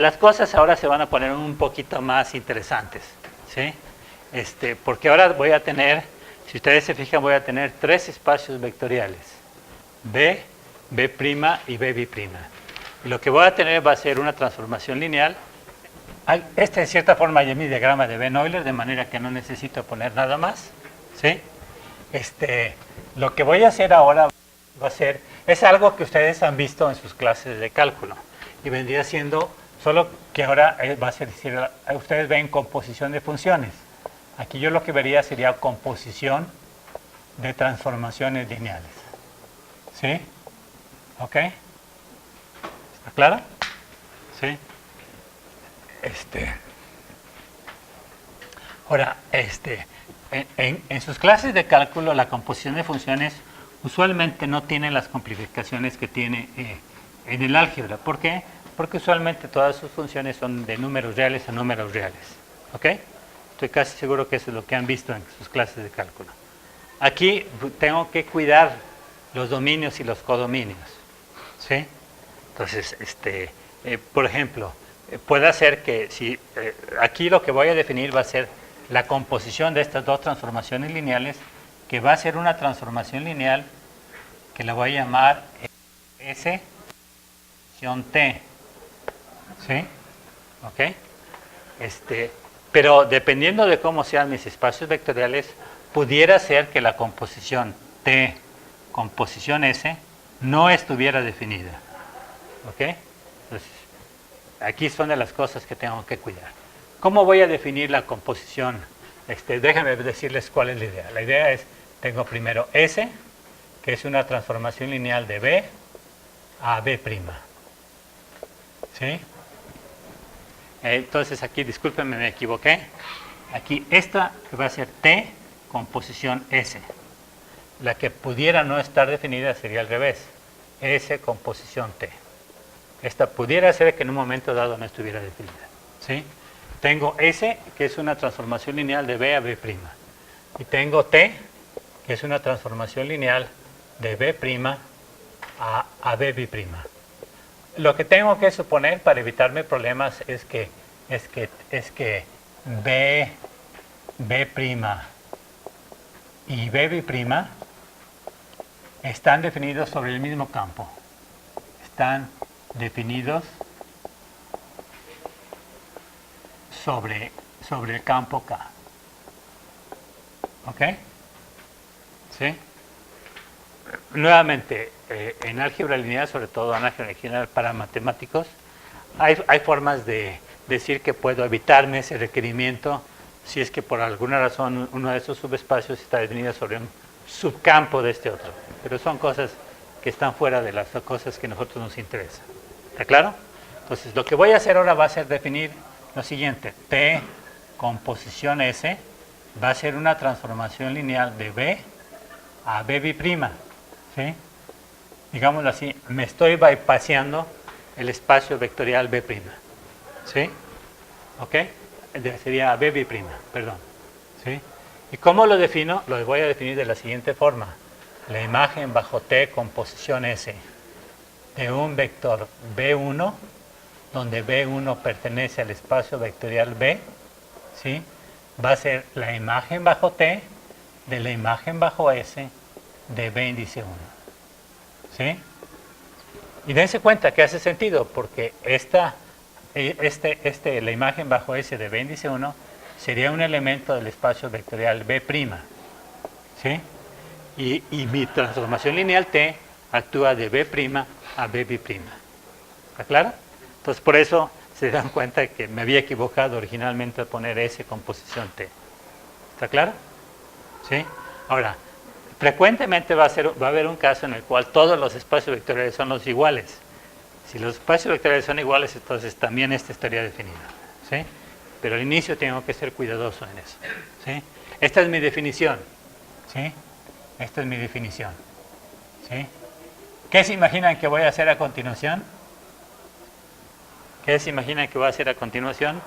las cosas ahora se van a poner un poquito más interesantes, ¿sí? Porque ahora voy a tener, si ustedes se fijan, voy a tener tres espacios vectoriales, B, B' y B'. Y lo que voy a tener va a ser una transformación lineal. Este en cierta forma es mi diagrama de Venn-Euler, de manera que no necesito poner nada más, ¿sí? Lo que voy a hacer ahora va a ser, es algo que ustedes han visto en sus clases de cálculo, y vendría siendo, solo que ahora va a ser, ustedes ven composición de funciones. Aquí yo lo que vería sería composición de transformaciones lineales. ¿Sí? ¿Ok? ¿Está claro? ¿Sí? Ahora, en sus clases de cálculo, la composición de funciones usualmente no tiene las complicaciones que tiene en el álgebra. ¿Por qué? Porque usualmente todas sus funciones son de números reales a números reales. ¿Ok? Estoy casi seguro que eso es lo que han visto en sus clases de cálculo. Aquí tengo que cuidar los dominios y los codominios. ¿Sí? Entonces, por ejemplo, puede ser que si aquí lo que voy a definir va a ser la composición de estas dos transformaciones lineales, que va a ser una transformación lineal que la voy a llamar S T. ¿Sí? ¿Ok? Pero dependiendo de cómo sean mis espacios vectoriales, pudiera ser que la composición T, composición S, no estuviera definida. ¿Ok? Entonces, aquí son de las cosas que tengo que cuidar. ¿Cómo voy a definir la composición? Déjenme decirles cuál es la idea. La idea es, tengo primero S, que es una transformación lineal de B a B'. ¿Sí? Entonces aquí, discúlpenme, me equivoqué. Aquí esta va a ser T, composición S. La que pudiera no estar definida sería al revés. S, composición T. Esta pudiera ser que en un momento dado no estuviera definida. ¿Sí? Tengo S, que es una transformación lineal de B a B'. Y tengo T, que es una transformación lineal de B' a B'. Lo que tengo que suponer para evitarme problemas es que B' y B' están definidos sobre el mismo campo. Están definidos sobre el campo K. ¿Ok? ¿Sí? Nuevamente, en álgebra lineal, sobre todo en álgebra lineal para matemáticos, hay formas de decir que puedo evitarme ese requerimiento si es que por alguna razón uno de esos subespacios está definido sobre un subcampo de este otro. Pero son cosas que están fuera de las cosas que a nosotros nos interesan. ¿Está claro? Entonces, lo que voy a hacer ahora va a ser definir lo siguiente. T, composición S, va a ser una transformación lineal de B a B'. ¿Sí? Digámoslo así, me estoy bypaseando el espacio vectorial B'. ¿Sí? ¿Ok? Sería B', perdón. ¿Sí? ¿Y cómo lo defino? Lo voy a definir de la siguiente forma. La imagen bajo T, composición S, de un vector B1, donde B1 pertenece al espacio vectorial B, ¿sí? Va a ser la imagen bajo T de la imagen bajo S de B índice 1. ¿Sí? Y dense cuenta que hace sentido, porque la imagen bajo S de B índice 1 sería un elemento del espacio vectorial B'. ¿Sí? Y mi transformación lineal T actúa de B' a B'. ¿Está claro? Entonces, por eso se dan cuenta que me había equivocado originalmente al poner S composición T. ¿Está claro? ¿Sí? Ahora, frecuentemente va a haber un caso en el cual todos los espacios vectoriales son los iguales. Si los espacios vectoriales son iguales, entonces también este estaría definido. ¿Sí? Pero al inicio tengo que ser cuidadoso en eso. ¿Sí? Esta es mi definición. ¿Sí? Esta es mi definición. ¿Sí? ¿Qué se imaginan que voy a hacer a continuación? ¿Qué se imaginan que voy a hacer a continuación?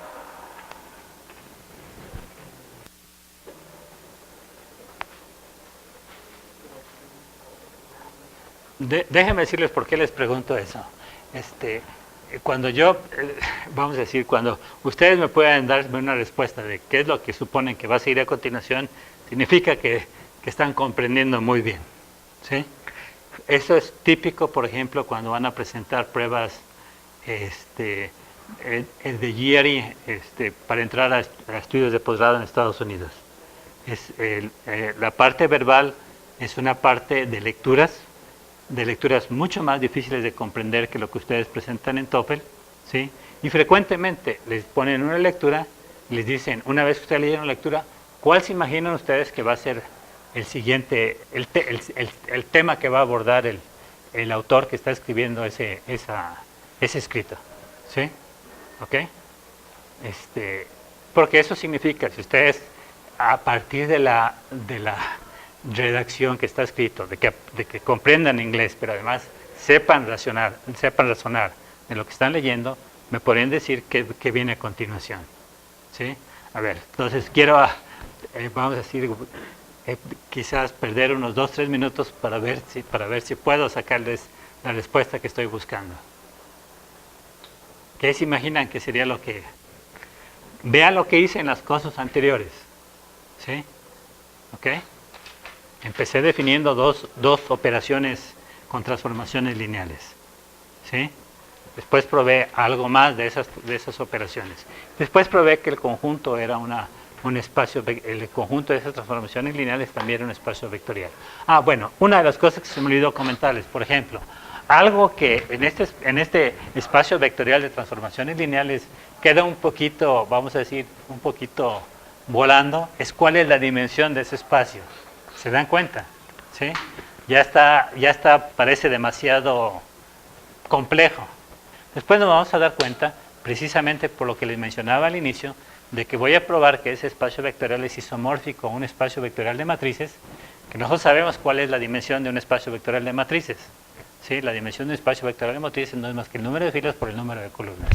Déjenme decirles por qué les pregunto eso. cuando yo, vamos a decir, cuando ustedes me puedan darme una respuesta de qué es lo que suponen que va a seguir a continuación, significa que están comprendiendo muy bien, ¿sí? Eso es típico, por ejemplo, cuando van a presentar pruebas de GRE para entrar a estudios de posgrado en Estados Unidos. La parte verbal es una parte de lecturas mucho más difíciles de comprender que lo que ustedes presentan en TOEFL, ¿sí? Y frecuentemente les ponen una lectura y les dicen, una vez que ustedes leyeron la lectura, ¿cuál se imaginan ustedes que va a ser el siguiente, el tema que va a abordar el autor que está escribiendo ese escrito? ¿Sí? ¿Ok? Porque eso significa, si ustedes, a partir de la redacción que está escrito, de que comprendan inglés, pero además sepan razonar de lo que están leyendo, me podrían decir qué viene a continuación. ¿Sí? A ver, entonces quiero, vamos a decir, quizás perder unos 2-3 minutos para ver si puedo sacarles la respuesta que estoy buscando. ¿Qué se imaginan que sería lo que... Vean lo que hice en las cosas anteriores. ¿Sí? ¿Ok? Empecé definiendo dos operaciones con transformaciones lineales. ¿Sí? Después probé algo más de esas operaciones. Después probé que el conjunto era un espacio, el conjunto de esas transformaciones lineales también era un espacio vectorial. Bueno, una de las cosas que se me olvidó comentarles, por ejemplo, algo que en este espacio vectorial de transformaciones lineales queda un poquito, vamos a decir, un poquito volando, es cuál es la dimensión de ese espacio. ¿Se dan cuenta? ¿Sí? Ya está, parece demasiado complejo. Después nos vamos a dar cuenta, precisamente por lo que les mencionaba al inicio, de que voy a probar que ese espacio vectorial es isomórfico a un espacio vectorial de matrices, que nosotros sabemos cuál es la dimensión de un espacio vectorial de matrices. ¿Sí? La dimensión de un espacio vectorial de matrices no es más que el número de filas por el número de columnas.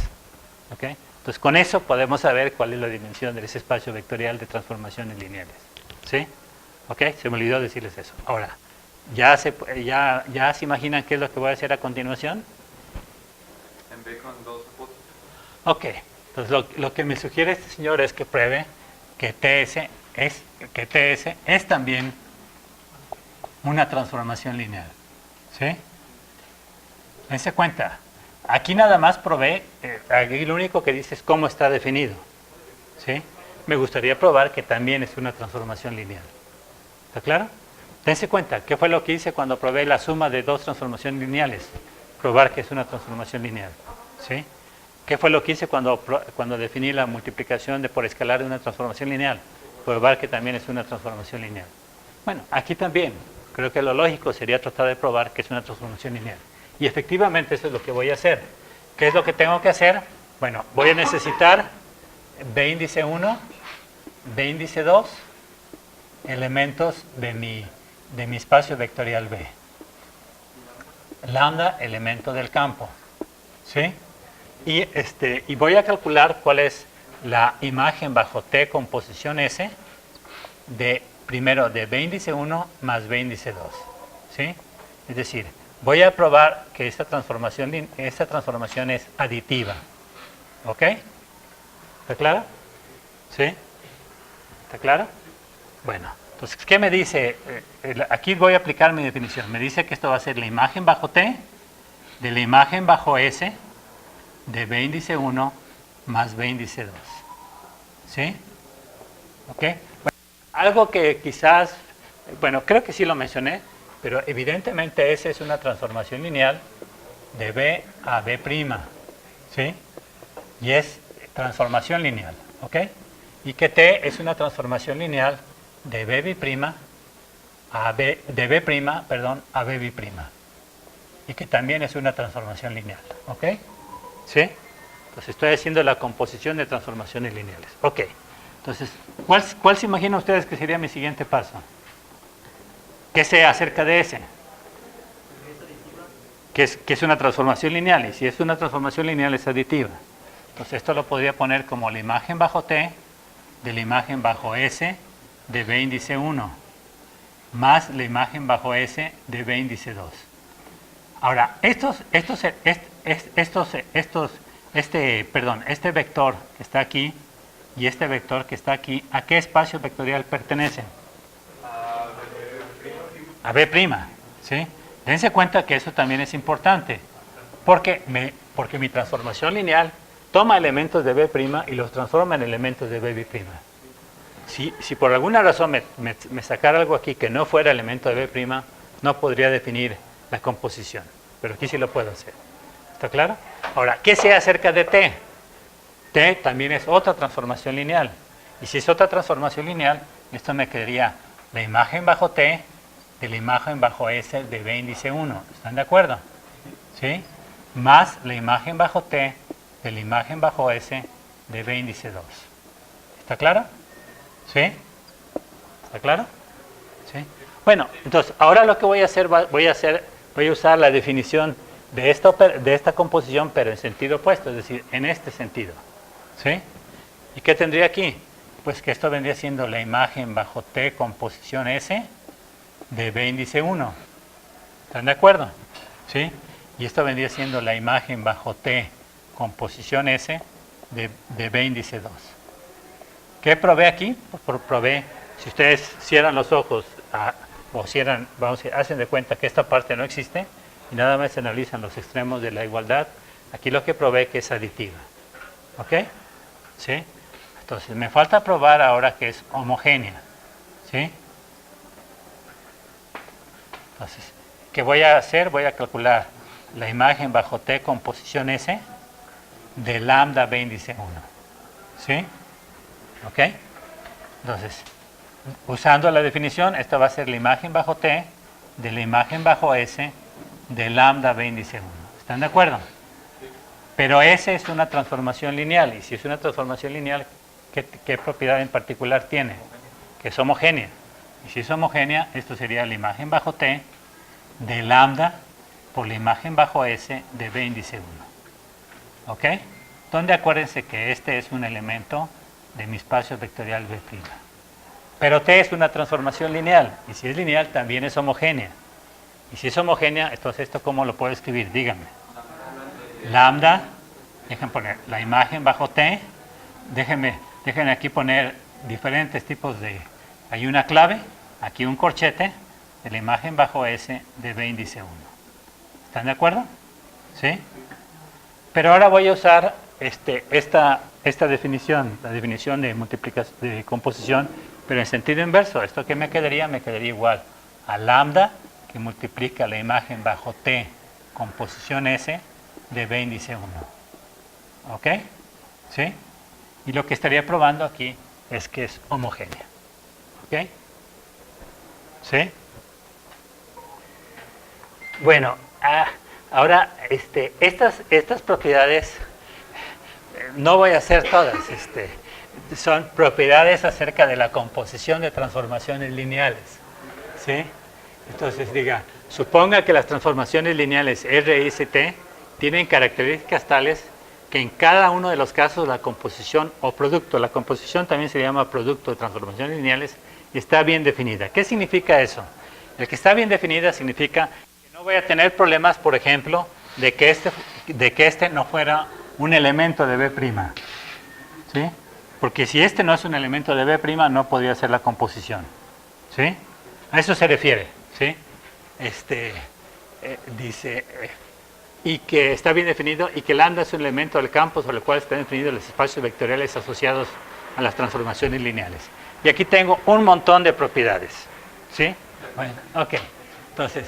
¿Ok? Entonces, con eso podemos saber cuál es la dimensión de ese espacio vectorial de transformaciones lineales. ¿Sí? ¿Ok? Se me olvidó decirles eso. Ahora, ¿ya se imaginan qué es lo que voy a hacer a continuación? En B con dos hipótesis. Ok. Entonces, lo que me sugiere este señor es que pruebe que TS es también una transformación lineal. ¿Sí? Dense cuenta. Aquí nada más probé, aquí lo único que dice es cómo está definido. ¿Sí? Me gustaría probar que también es una transformación lineal. ¿Está claro? Dense cuenta, ¿qué fue lo que hice cuando probé la suma de dos transformaciones lineales? Probar que es una transformación lineal. ¿Sí? ¿Qué fue lo que hice cuando definí la multiplicación por escalar de una transformación lineal? Probar que también es una transformación lineal. Bueno, aquí también, creo que lo lógico sería tratar de probar que es una transformación lineal. Y efectivamente eso es lo que voy a hacer. ¿Qué es lo que tengo que hacer? Bueno, voy a necesitar B índice 1, B índice 2, elementos de mi espacio vectorial B. Lambda, elemento del campo. ¿Sí? Y voy a calcular cuál es la imagen bajo T con posición S primero de B índice 1 más B índice 2. ¿Sí? Es decir, voy a probar que esta transformación es aditiva. ¿Ok? ¿Está claro? ¿Sí? ¿Está claro? Bueno, entonces, ¿qué me dice? Aquí voy a aplicar mi definición. Me dice que esto va a ser la imagen bajo T de la imagen bajo S de B índice 1 más B índice 2. ¿Sí? ¿Ok? Bueno, algo que quizás, bueno, creo que sí lo mencioné, pero evidentemente S es una transformación lineal de B a B'. ¿Sí? Y es transformación lineal. ¿Ok? Y que T es una transformación lineal de B' a B', a B'. Y que también es una transformación lineal. ¿Ok? ¿Sí? Entonces estoy haciendo la composición de transformaciones lineales. Ok. Entonces, ¿cuál se imaginan ustedes que sería mi siguiente paso? ¿Qué sé acerca de S? Que es una transformación lineal. Y si es una transformación lineal es aditiva. Entonces esto lo podría poner como la imagen bajo T de la imagen bajo S de B índice 1 más la imagen bajo S de B índice 2. Ahora, este vector que está aquí y este vector que está aquí, ¿a qué espacio vectorial pertenecen? A B', ¿sí? Dense cuenta que eso también es importante, porque mi transformación lineal toma elementos de B' y los transforma en elementos de B'. Si por alguna razón me sacara algo aquí que no fuera elemento de B', no podría definir la composición, pero aquí sí lo puedo hacer. ¿Está claro? Ahora, ¿qué sé acerca de T? T también es otra transformación lineal. Y si es otra transformación lineal, esto me quedaría la imagen bajo T de la imagen bajo S de B índice 1. ¿Están de acuerdo? ¿Sí? Más la imagen bajo T de la imagen bajo S de B índice 2. ¿Está claro? ¿Sí? ¿Está claro? ¿Sí? Bueno, entonces, ahora lo que voy a hacer, voy a usar la definición de esta composición, pero en sentido opuesto, es decir, en este sentido. ¿Sí? ¿Y qué tendría aquí? Pues que esto vendría siendo la imagen bajo T composición S de B índice 1. ¿Están de acuerdo? ¿Sí? Y esto vendría siendo la imagen bajo T composición S de B índice 2. ¿Qué probé aquí? Pues probé, si ustedes cierran los ojos o cierran, hacen de cuenta que esta parte no existe y nada más analizan los extremos de la igualdad, aquí lo que probé que es aditiva. ¿Ok? ¿Sí? Entonces me falta probar ahora que es homogénea. ¿Sí? Entonces, ¿qué voy a hacer? Voy a calcular la imagen bajo T composición S de lambda B índice 1. ¿Sí? ¿Ok? Entonces, usando la definición, esta va a ser la imagen bajo T de la imagen bajo S de lambda B índice 1. ¿Están de acuerdo? Pero S es una transformación lineal, y si es una transformación lineal, ¿qué propiedad en particular tiene? Que es homogénea. Y si es homogénea, esto sería la imagen bajo T de lambda por la imagen bajo S de B índice 1. ¿Ok? Donde acuérdense que este es un elemento de mi espacio vectorial B'. Pero T es una transformación lineal, y si es lineal también es homogénea. Y si es homogénea, entonces ¿esto cómo lo puedo escribir? Díganme. Lambda, déjenme poner la imagen bajo T, déjenme aquí poner diferentes tipos de, hay una clave, aquí un corchete, de la imagen bajo S de B índice 1. ¿Están de acuerdo? ¿Sí? Pero ahora voy a usar esta definición, la definición de composición, pero en sentido inverso. ¿Esto qué me quedaría? Me quedaría igual a lambda, que multiplica la imagen bajo T composición S de B índice 1. ¿Ok? ¿Sí? Y lo que estaría probando aquí es que es homogénea. ¿Ok? ¿Sí? Bueno, ahora estas propiedades, no voy a hacer todas, son propiedades acerca de la composición de transformaciones lineales. ¿Sí? Entonces suponga que las transformaciones lineales R, I, T tienen características tales que en cada uno de los casos la composición o producto, la composición también se llama producto de transformaciones lineales, está bien definida. ¿Qué significa eso? El que está bien definida significa que no voy a tener problemas, por ejemplo, de que este no fuera un elemento de B'. ¿Sí? Porque si este no es un elemento de B', no podría ser la composición. ¿Sí? A eso se refiere. ¿Sí? Dice, y que está bien definido, y que lambda es un elemento del campo sobre el cual están definidos los espacios vectoriales asociados a las transformaciones lineales. Y aquí tengo un montón de propiedades. ¿Sí? Bueno, ok. Entonces,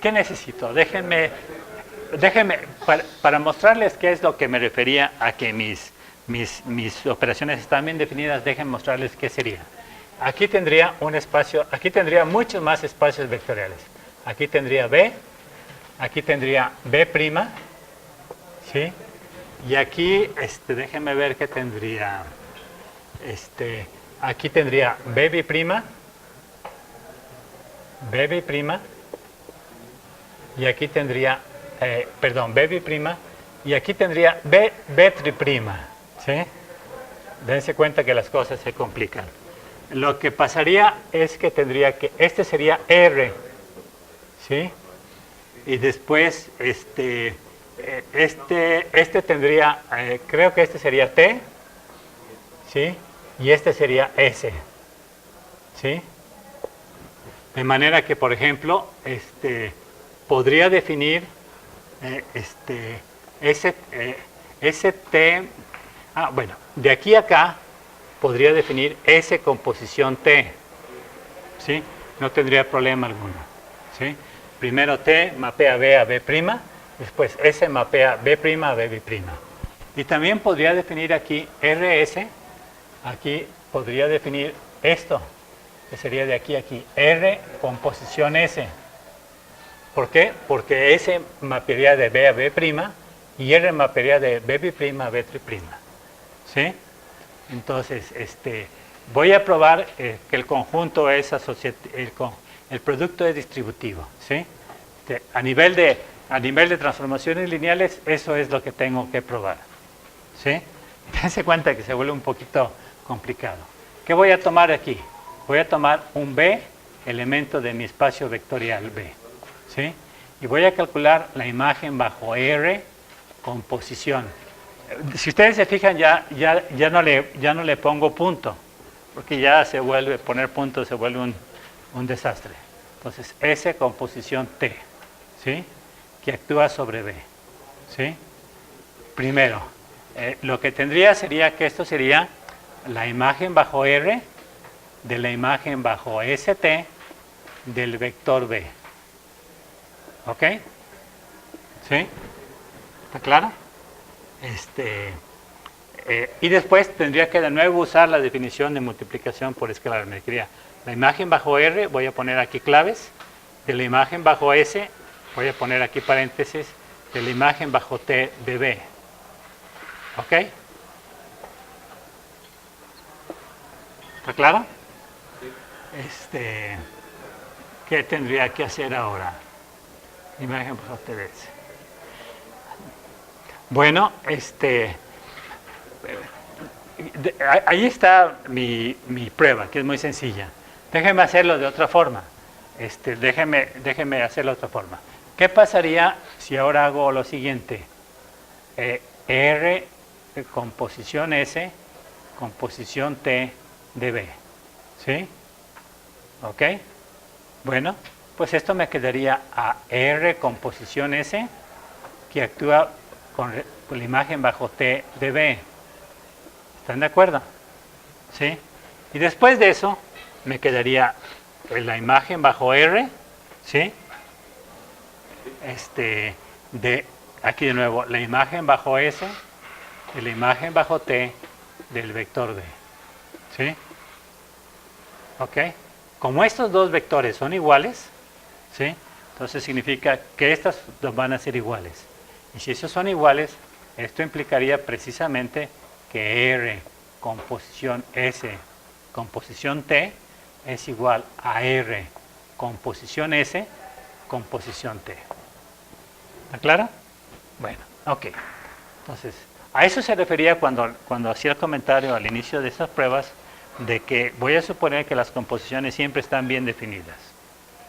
¿qué necesito? Déjenme para mostrarles qué es lo que me refería a que mis operaciones están bien definidas, déjenme mostrarles qué sería. Aquí tendría un espacio, aquí tendría muchos más espacios vectoriales. Aquí tendría B, aquí tendría B', ¿sí? Y aquí, déjenme ver qué tendría. Aquí tendría B', y aquí tendría, B', y aquí tendría B', ¿sí? Dense cuenta que las cosas se complican. Lo que pasaría es que tendría que, este sería R, ¿sí? Y después, este tendría, creo que este sería T, ¿sí? Y este sería S, ¿sí? De manera que, por ejemplo, podría definir T, bueno, de aquí a acá podría definir S composición T, ¿sí? No tendría problema alguno, ¿sí? Primero T mapea B a B', después S mapea B' a B'. Y también podría definir aquí RS, aquí podría definir esto, que sería de aquí a aquí, R composición S. ¿Por qué? Porque S mapearía de B a B' y R mapearía de B' a B'. ¿Sí? Entonces, voy a probar que el conjunto es el producto es distributivo, ¿sí? A nivel de transformaciones lineales, eso es lo que tengo que probar, ¿sí? Dense cuenta que se vuelve un poquito complicado. ¿Qué voy a tomar aquí? Voy a tomar un B, elemento de mi espacio vectorial B, ¿sí? Y voy a calcular la imagen bajo R composición. Si ustedes se fijan, ya no le pongo punto, porque ya poner punto se vuelve un desastre. Entonces, S composición T, ¿sí? Que actúa sobre B, ¿sí? Primero, lo que tendría sería que esto sería la imagen bajo R de la imagen bajo ST del vector B. ¿Ok? ¿Sí? ¿Está claro? Y después tendría que de nuevo usar la definición de multiplicación por escalarmetría. La imagen bajo R, voy a poner aquí claves, de la imagen bajo S, voy a poner aquí paréntesis, de la imagen bajo T de B. ¿Ok? ¿Está claro? ¿Qué tendría que hacer ahora? Imagen bajo T de S. Bueno, ahí está mi prueba, que es muy sencilla. Déjeme hacerlo de otra forma. Déjeme hacerlo de otra forma. ¿Qué pasaría si ahora hago lo siguiente? R composición S, composición T de B. ¿Sí? ¿Ok? Bueno, pues esto me quedaría a R composición S, que actúa con la imagen bajo T de B. ¿Están de acuerdo? ¿Sí? Y después de eso, me quedaría la imagen bajo R, ¿sí? Aquí de nuevo, la imagen bajo S y la imagen bajo T del vector B. ¿Sí? ¿Ok? Como estos dos vectores son iguales, ¿sí? Entonces significa que estas dos van a ser iguales. Y si esos son iguales, esto implicaría precisamente que R composición S composición T es igual a R composición S composición T. ¿Está claro? Bueno, ok. Entonces, a eso se refería cuando hacía el comentario al inicio de estas pruebas de que voy a suponer que las composiciones siempre están bien definidas.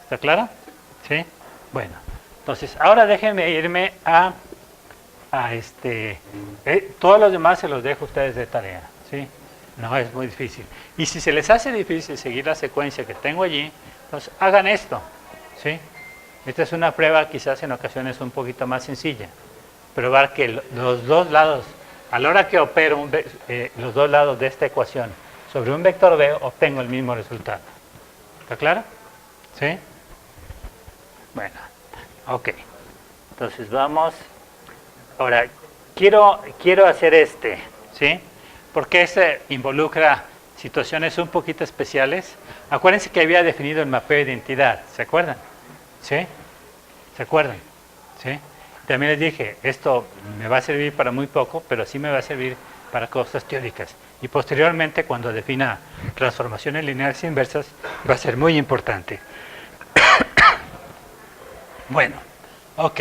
¿Está claro? ¿Sí? Bueno, entonces, ahora déjenme irme a todos los demás se los dejo a ustedes de tarea, ¿sí? No es muy difícil. Y si se les hace difícil seguir la secuencia que tengo allí, pues hagan esto, ¿sí? Esta es una prueba quizás en ocasiones un poquito más sencilla. Probar que los dos lados, a la hora que opero los dos lados de esta ecuación sobre un vector B, obtengo el mismo resultado. ¿Está claro? ¿Sí? Bueno, ok. Entonces vamos. Ahora, quiero hacer ¿sí? Porque involucra situaciones un poquito especiales. Acuérdense que había definido el mapeo de identidad, ¿se acuerdan? ¿Sí? ¿Se acuerdan? ¿Sí? También les dije, esto me va a servir para muy poco, pero sí me va a servir para cosas teóricas. Y posteriormente, cuando defina transformaciones lineales inversas, va a ser muy importante. Bueno, ok.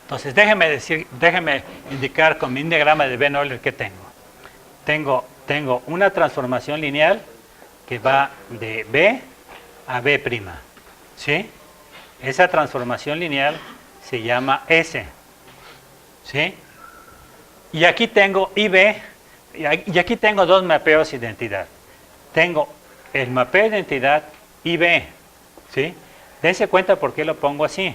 Entonces, déjeme indicar con mi diagrama de Ben Euler qué tengo. Tengo una transformación lineal que va de B a B', ¿sí? esa transformación lineal se llama S. ¿Sí? Y aquí tengo IB, y aquí tengo dos mapeos de identidad. Tengo el mapeo de identidad IB. ¿Sí? Dense cuenta por qué lo pongo así.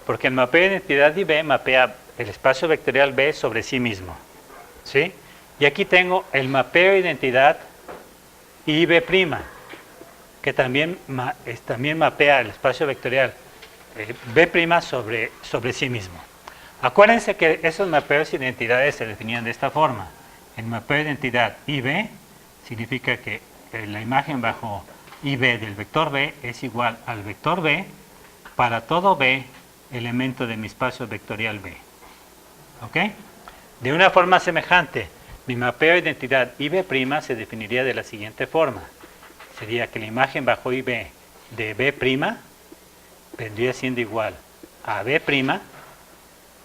Porque el mapeo de identidad IB mapea el espacio vectorial B sobre sí mismo. ¿Sí? Y aquí tengo el mapeo de identidad IB', que también mapea el espacio vectorial B' sobre sí mismo. Acuérdense que esos mapeos de identidades se definían de esta forma. El mapeo de identidad IB significa que la imagen bajo IB del vector B es igual al vector B para todo B elemento de mi espacio vectorial B. ¿Ok? De una forma semejante, mi mapeo de identidad IB' se definiría de la siguiente forma. Sería que la imagen bajo IB de B' vendría siendo igual a B'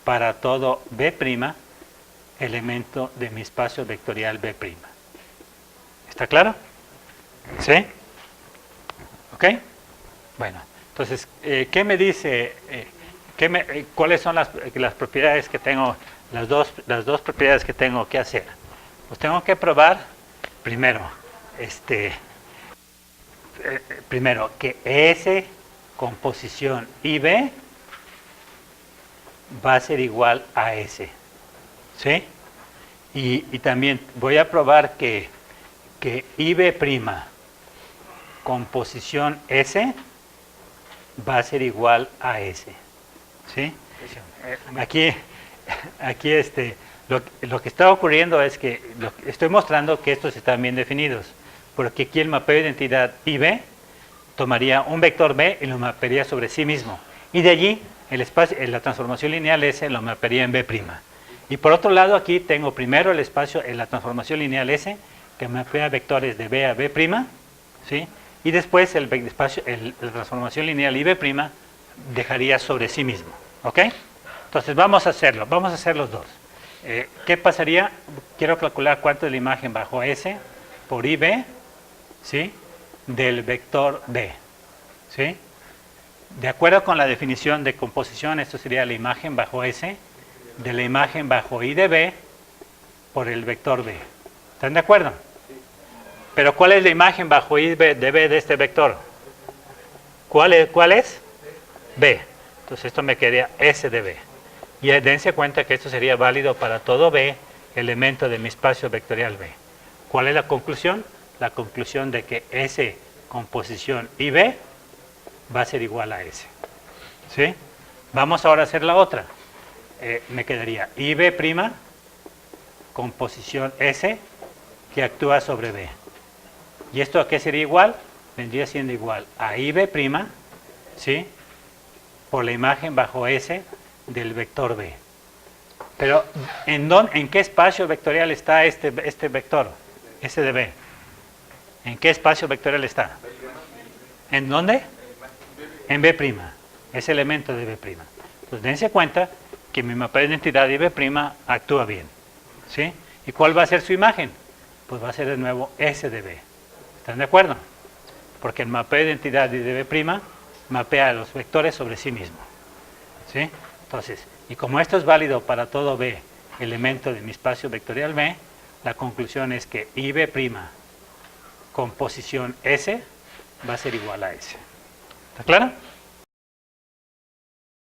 para todo B' elemento de mi espacio vectorial B'. ¿Está claro? ¿Sí? ¿Ok? Bueno, entonces, ¿qué me dice? ¿Cuáles son las propiedades que tengo, las dos propiedades que tengo que hacer? Pues tengo que probar, primero, que S composición IB va a ser igual a S. ¿Sí? Y también voy a probar que IB' composición S va a ser igual a S. ¿Sí? Aquí lo que está ocurriendo es que estoy mostrando que estos están bien definidos, porque aquí el mapeo de identidad IB tomaría un vector B y lo mapearía sobre sí mismo, y de allí la transformación lineal S lo mapearía en B'. Y por otro lado, aquí tengo primero el espacio en la transformación lineal S que mapea vectores de B a B', ¿sí? Y después la transformación lineal IB' dejaría sobre sí mismo. ¿Ok? Entonces vamos a hacerlo, vamos a hacer los dos. ¿Qué pasaría? Quiero calcular cuánto es la imagen bajo S por IB, ¿sí? Del vector B. ¿Sí? De acuerdo con la definición de composición, esto sería la imagen bajo S de la imagen bajo I de B por el vector B. ¿Están de acuerdo? Pero ¿cuál es la imagen bajo I de B de este vector? ¿Cuál es? B. Entonces esto me quedaría S de B. Y dense cuenta que esto sería válido para todo B, elemento de mi espacio vectorial B. ¿Cuál es la conclusión? La conclusión de que S composición IB va a ser igual a S. ¿Sí? Vamos ahora a hacer la otra. Me quedaría IB' composición S que actúa sobre B. ¿Y esto a qué sería igual? Vendría siendo igual a IB', ¿sí? Por la imagen bajo S del vector B. Pero, ¿en qué espacio vectorial está este vector? S de B. ¿En qué espacio vectorial está? ¿En dónde? En B'. Es elemento de B'. Entonces, dense cuenta que mi mapeo de identidad de B' actúa bien. ¿Sí? ¿Y cuál va a ser su imagen? Pues va a ser de nuevo S de B. ¿Están de acuerdo? Porque el mapeo de identidad de B' mapea los vectores sobre sí mismo. ¿Sí? Entonces, y como esto es válido para todo B, elemento de mi espacio vectorial B, la conclusión es que IB' composición S va a ser igual a S. ¿Está claro?